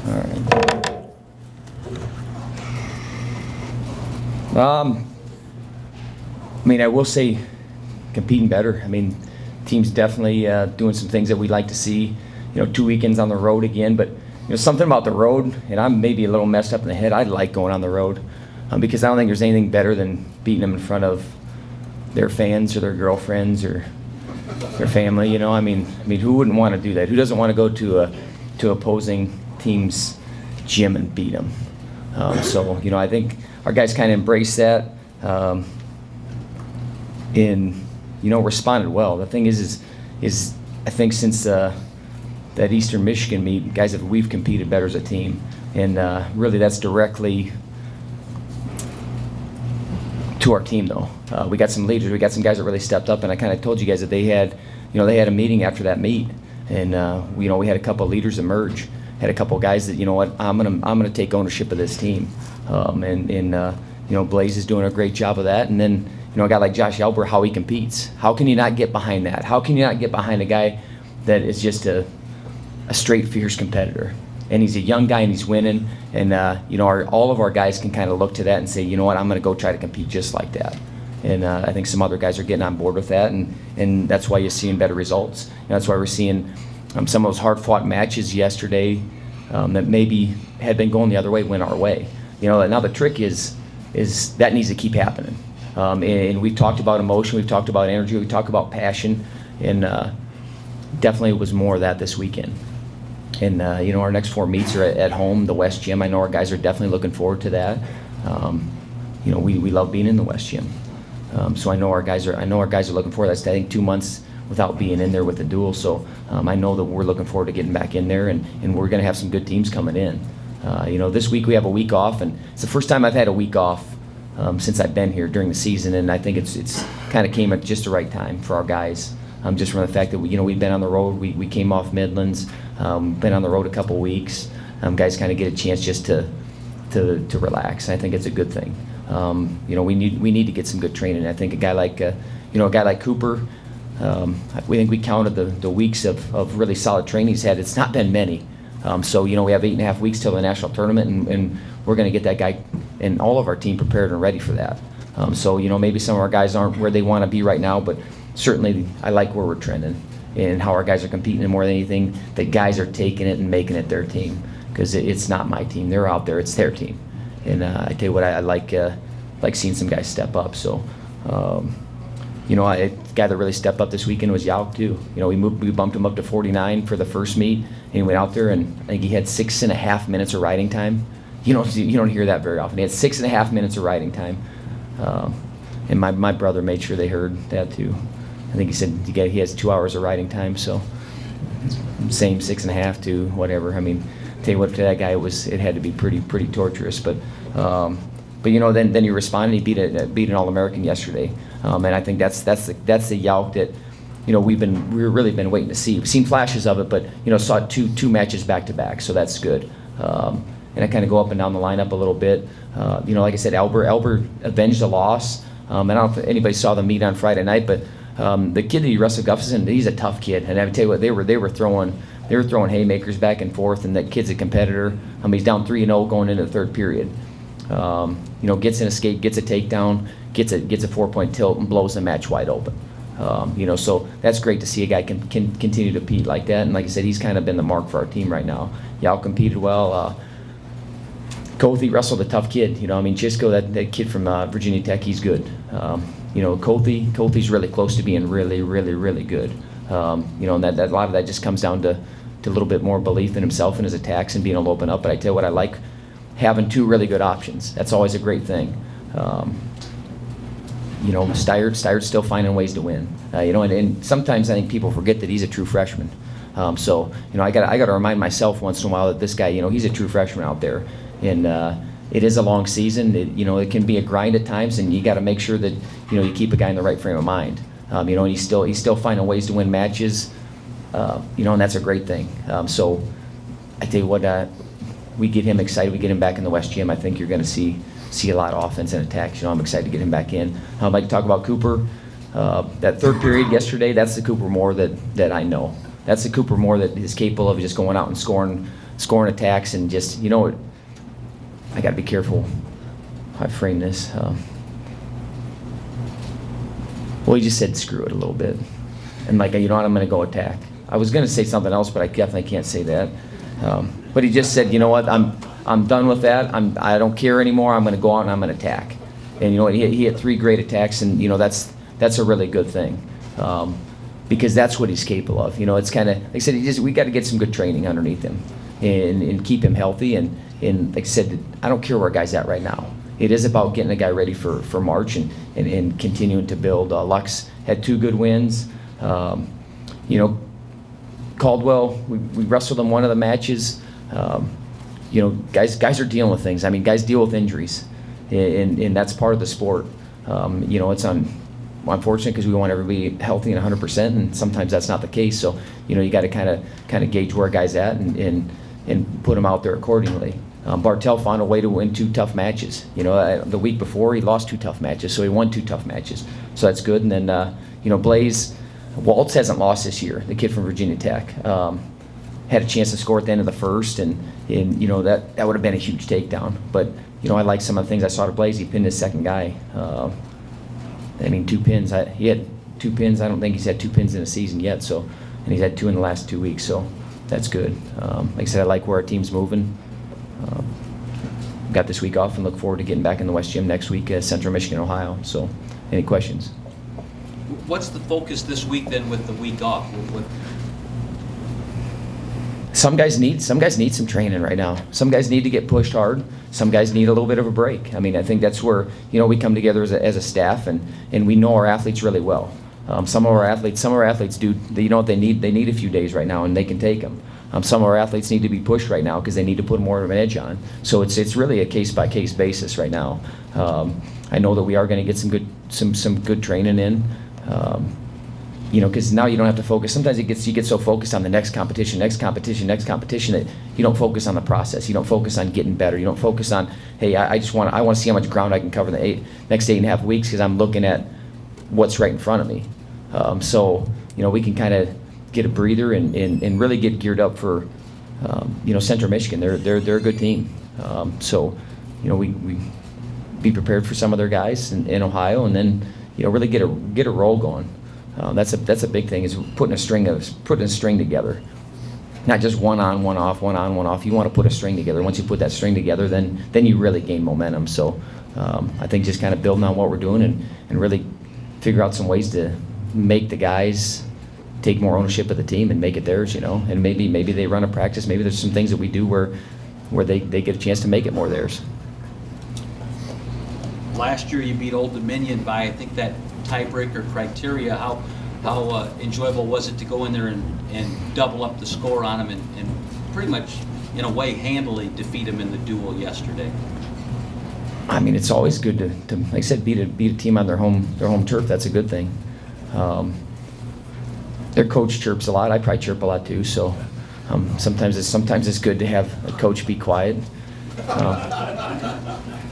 All right. I mean, I will say competing better. I mean, team's definitely doing some things that we'd like to see. 2 weekends on the road again, but something about the road, and I'm maybe a little messed up in the head. I like going on the road because I don't think there's anything better than beating them in front of their fans or their girlfriends or their family. I mean, who wouldn't want to do that? Who doesn't want to go to opposing teams' gym and beat them? So I think our guys kind of embrace that and responded well. The thing is I think since that Eastern Michigan meet, guys, we've competed better as a team, and really that's directly to our team though. We got some leaders, we got some guys that really stepped up, and I kind of told you guys that they had a meeting after that meet, and we had a couple of leaders emerge, had a couple of guys that I'm gonna take ownership of this team, and Blaze is doing a great job of that, and then a guy like Josh Elber, how he competes. How can you not get behind that? How can you not get behind a guy that is just a straight fierce competitor? And he's a young guy and he's winning, and all of our guys can kind of look to that and say, I'm going to go try to compete just like that. And I think some other guys are getting on board with that, and that's why you're seeing better results. That's why we're seeing some of those hard-fought matches yesterday that maybe had been going the other way went our way. Now the trick is that needs to keep happening. And we've talked about emotion, we've talked about energy, we've talked about passion, and definitely it was more of that this weekend. And our next 4 meets are at home, the West Gym. I know our guys are definitely looking forward to that. We love being in the West Gym. So I know our guys are looking forward to that. I think 2 months without being in there with the duel. So I know that we're looking forward to getting back in there, and we're going to have some good teams coming in. This week we have a week off, and it's the first time I've had a week off since I've been here during the season, and I think it's kind of came at just the right time for our guys. Just from the fact that we've been on the road, we came off Midlands, been on the road a couple weeks. Guys kind of get a chance just to relax. And I think it's a good thing. We need to get some good training. I think a guy like Cooper, we think we counted the weeks of really solid training he's had. It's not been many. So we have 8.5 weeks till the national tournament, and we're going to get that guy and all of our team prepared and ready for that. So maybe some of our guys aren't where they want to be right now, but certainly I like where we're trending and how our guys are competing, and more than anything, the guys are taking it and making it their team, because it's not my team. They're out there, it's their team. And I tell you what, I like seeing some guys step up. So a guy that really stepped up this weekend was Yauk too. We bumped him up to 49 for the first meet, and he went out there and I think he had 6.5 minutes of riding time. You don't hear that very often. He had 6.5 minutes of riding time, and my brother made sure they heard that too. I think he said he has 2 hours of riding time, so same 6.5 to whatever. I mean, tell you what, to that guy it had to be pretty torturous. But then he responded. He beat an All-American yesterday, and I think that's the Yauk that we've really been waiting to see. We've seen flashes of it, but saw two matches back to back, so that's good. And I kind of go up and down the lineup a little bit. Like I said, Elber avenged a loss. I don't know if anybody saw the meet on Friday night, but the kid that he wrestled Gustafson, he's a tough kid. And I tell you what, they were throwing haymakers back and forth, and that kid's a competitor. He's down 3-0 going into the third period. Gets an escape, gets a takedown, gets a 4-point tilt, and blows the match wide open. So that's great to see a guy can continue to compete like that. And like I said, he's kind of been the mark for our team right now. Yao competed well. Kothi wrestled a tough kid. Chisco, that kid from Virginia Tech, he's good. Kothi's really close to being really, really, really good. And that a lot of that just comes down to a little bit more belief in himself and his attacks and being able to open up. But I tell you what, I like having 2 really good options. That's always a great thing. Steyer's still finding ways to win. And sometimes I think people forget that he's a true freshman. So I got to remind myself once in a while that this guy, he's a true freshman out there. And it is a long season. It can be a grind at times, and you got to make sure that you keep a guy in the right frame of mind. And he's still finding ways to win matches. And that's a great thing. So I tell you what, we get him excited. We get him back in the West Gym. I think you're going to see a lot of offense and attacks. I'm excited to get him back in. I'd like to talk about Cooper. That third period yesterday, that's the Cooper Moore that I know. that's the Cooper Moore that is capable of just going out and scoring attacks and just, you know, I got to be careful how I frame this. Well, he just said screw it a little bit. And like, you know what, I'm going to go attack. I was going to say something else, but I definitely can't say that. But he just said, you know what, I'm done with that. I don't care anymore. I'm going to go out and I'm going to attack. And you know what, he had 3 great attacks, and you know that's a really good thing. Because that's what he's capable of. You know, it's kind of, like I said, we got to get some good training underneath him and keep him healthy. And like I said, I don't care where a guy's at right now. It is about getting a guy ready for March and continuing to build. Lux had 2 good wins. You know, Caldwell, we wrestled him one of the matches. You know, guys are dealing with things. I mean, guys deal with injuries, and that's part of the sport. You know, it's unfortunate because we want everybody healthy and 100%, and sometimes that's not the case. So, you know, you got to kind of gauge where a guy's at and put him out there accordingly. Bartell found a way to win 2 tough matches. You know, the week before he lost 2 tough matches, so he won 2 tough matches. So that's good. And then, you know, Blaze Waltz hasn't lost this year. The kid from Virginia Tech had a chance to score at the end of the first, and you know that would have been a huge takedown. But you know, I like some of the things I saw to Blaze. He pinned his second guy. I mean, 2 pins. He had 2 pins. I don't think he's had 2 pins in a season yet. So, and he's had 2 in the last 2 weeks. So that's good. Like I said, I like where our team's moving. Got this week off and look forward to getting back in the West Gym next week at Central Michigan, Ohio. So, any questions? What's the focus this week then with the week off? Some guys need some training right now. Some guys need to get pushed hard. Some guys need a little bit of a break. I mean, I think that's where, you know, we come together as a staff and we know our athletes really well. Some of our athletes do, you know what they need? They need a few days right now, and they can take them. Some of our athletes need to be pushed right now because they need to put more of an edge on. So it's really a case-by-case basis right now. I know that we are going to get some good training in. You know, because now you don't have to focus. Sometimes you get so focused on the next competition that you don't focus on the process. You don't focus on getting better. You don't focus on, hey, I want to see how much ground I can cover in the next 8.5 weeks because I'm looking at what's right in front of me. So you know, we can kind of get a breather and really get geared up for you know, Central Michigan. They're a good team. So you know, we be prepared for some of their guys in Ohio, and then you know, really get a roll going. That's a big thing, is putting a string together, not just one on, one off, one on, one off. You want to put a string together. Once you put that string together, then you really gain momentum. So I think just kind of building on what we're doing and really figure out some ways to make the guys take more ownership of the team and make it theirs. You know, and maybe they run a practice. Maybe there's some things that we do where they get a chance to make it more theirs. Last year you beat Old Dominion by, I think, that tiebreaker criteria. How enjoyable was it to go in there and double up the score on them and pretty much, in a way, handily defeat them in the duel yesterday? I mean, it's always good to like I said, beat a team on their home turf. That's a good thing. Their coach chirps a lot. I probably chirp a lot too. So sometimes it's good to have a coach be quiet.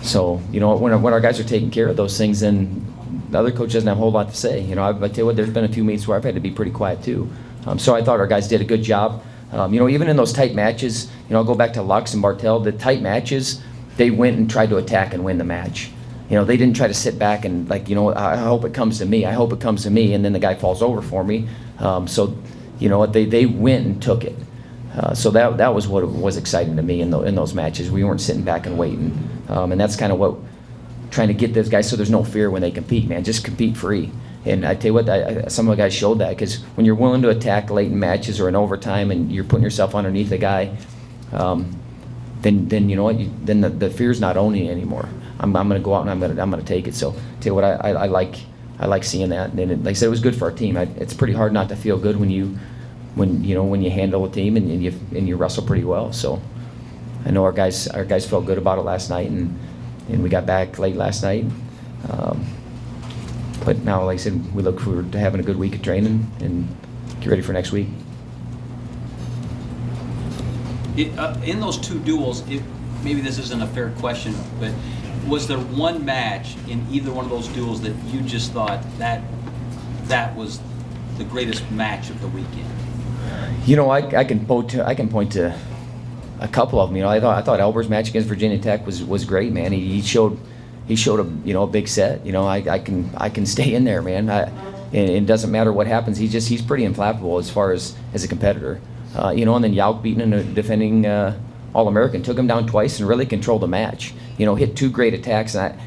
So you know, when our guys are taking care of those things, then the other coach doesn't have a whole lot to say. You know, I tell you what, there's been a few meets where I've had to be pretty quiet too. So I thought our guys did a good job. You know, even in those tight matches, you know, I'll go back to Lux and Bartell. The tight matches, they went and tried to attack and win the match. You know, they didn't try to sit back and like, you know, I hope it comes to me. I hope it comes to me, and then the guy falls over for me. So, you know what, they went and took it. So that was what was exciting to me in those matches. We weren't sitting back and waiting, and that's kind of what trying to get those guys so there's no fear when they compete. Man, just compete free. And I tell you what, some of the guys showed that, because when you're willing to attack late in matches or in overtime and you're putting yourself underneath a guy, then you know what, then the fear's not owning you anymore. I'm going to go out and I'm going to take it. So tell you what, I like seeing that. And like I said, it was good for our team. It's pretty hard not to feel good when you handle a team and you wrestle pretty well. So I know our guys felt good about it last night, and we got back late last night. But now, like I said, we look forward to having a good week of training and get ready for next week. In those 2 duels, maybe this isn't a fair question, but was there one match in either one of those duels that you just thought that was the greatest match of the weekend? You know, I can point to a couple of them. You know, I thought Elber's match against Virginia Tech was great, man. He showed a big set. You know, I can stay in there, man. And it doesn't matter what happens. He's pretty inflammable as far as a competitor. You know, and then Yauk beating a defending All-American, took him down twice and really controlled the match. You know, hit two great attacks, and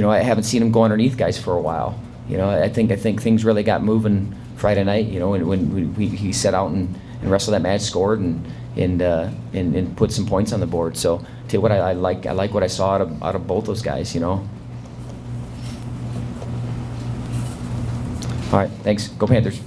I haven't seen him go underneath guys for a while. You know, I think things really got moving Friday night. You know, when he set out and wrestled that match, scored and put some points on the board. So tell you what, I like what I saw out of both those guys. You know. All right, thanks. Go Panthers.